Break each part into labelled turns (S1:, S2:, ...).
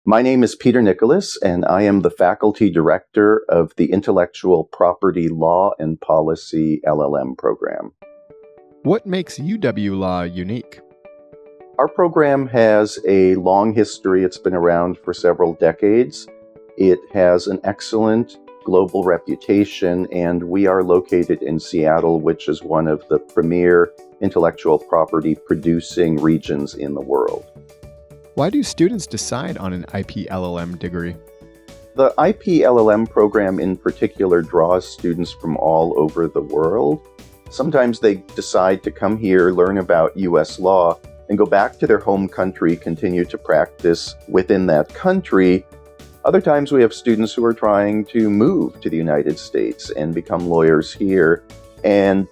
S1: My name is Peter Nicolas, and I am the Faculty Director of the Intellectual Property Law and Policy LLM program.
S2: What makes UW Law unique?
S1: Our program has a long history. It's been around for several decades. It has an excellent global reputation, and we are located in Seattle, which is one of the premier intellectual property producing regions in the world.
S2: Why do students decide on an IP LLM degree?
S1: The IP LLM program in particular draws students from all over the world. Sometimes they decide to come here, learn about U.S. law, and go back to their home country, continue to practice within that country. Other times we have students who are trying to move to the United States and become lawyers here. And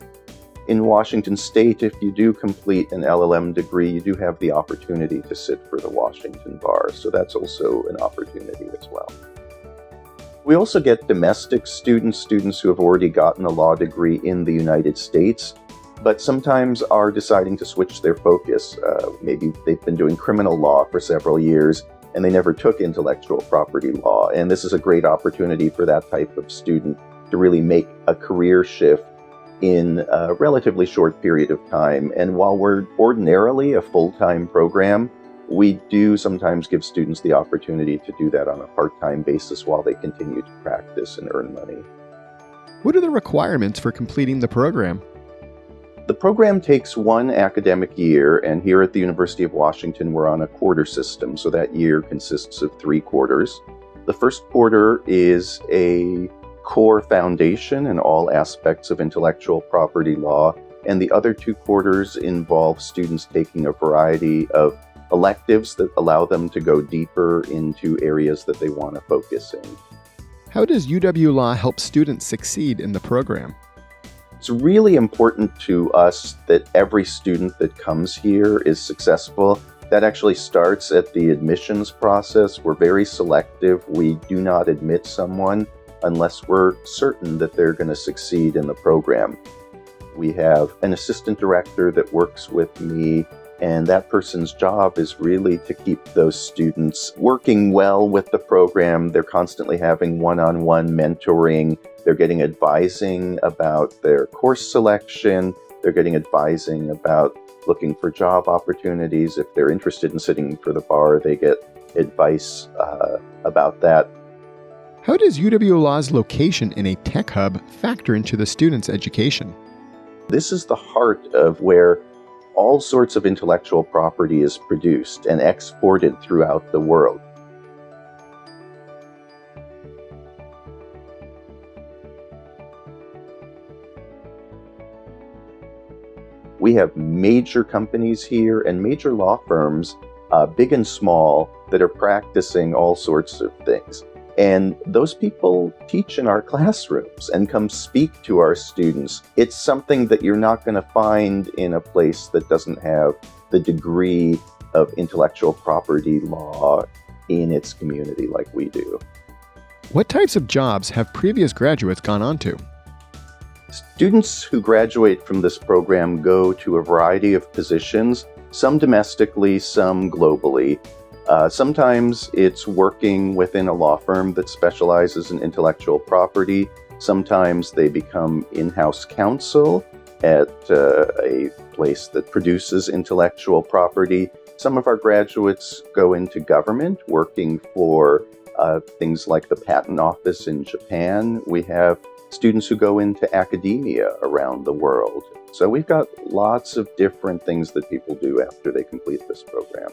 S1: in Washington State, if you do complete an LLM degree, you do have the opportunity to sit for the Washington bar. So that's also an opportunity as well. We also get domestic students who have already gotten a law degree in the United States, but sometimes are deciding to switch their focus. Maybe they've been doing criminal law for several years and they never took intellectual property law. And this is a great opportunity for that type of student to really make a career shift in a relatively short period of time. And while we're ordinarily a full-time program, we do sometimes give students the opportunity to do that on a part-time basis while they continue to practice and earn money.
S2: What are the requirements for completing the program?
S1: The program takes one academic year, and here at the University of Washington, we're on a quarter system, so that year consists of 3 quarters. The first quarter is a core foundation in all aspects of intellectual property law, and the other 2 quarters involve students taking a variety of electives that allow them to go deeper into areas that they want to focus in.
S2: How does UW Law help students succeed in the program?
S1: It's really important to us that every student that comes here is successful. That actually starts at the admissions process. We're very selective. We do not admit someone unless we're certain that they're going to succeed in the program. We have an assistant director that works with me, and that person's job is really to keep those students working well with the program. They're constantly having one-on-one mentoring. They're getting advising about their course selection. They're getting advising about looking for job opportunities. If they're interested in sitting for the bar, they get advice about that.
S2: How does UW Law's location in a tech hub factor into the student's education?
S1: This is the heart of where all sorts of intellectual property is produced and exported throughout the world. We have major companies here and major law firms, big and small, that are practicing all sorts of things. And those people teach in our classrooms and come speak to our students. It's something that you're not going to find in a place that doesn't have the degree of intellectual property law in its community like we do.
S2: What types of jobs have previous graduates gone on to?
S1: Students who graduate from this program go to a variety of positions, some domestically, some globally. Sometimes it's working within a law firm that specializes in intellectual property. Sometimes they become in-house counsel at a place that produces intellectual property. Some of our graduates go into government, working for things like the Patent Office in Japan. We have students who go into academia around the world. So we've got lots of different things that people do after they complete this program.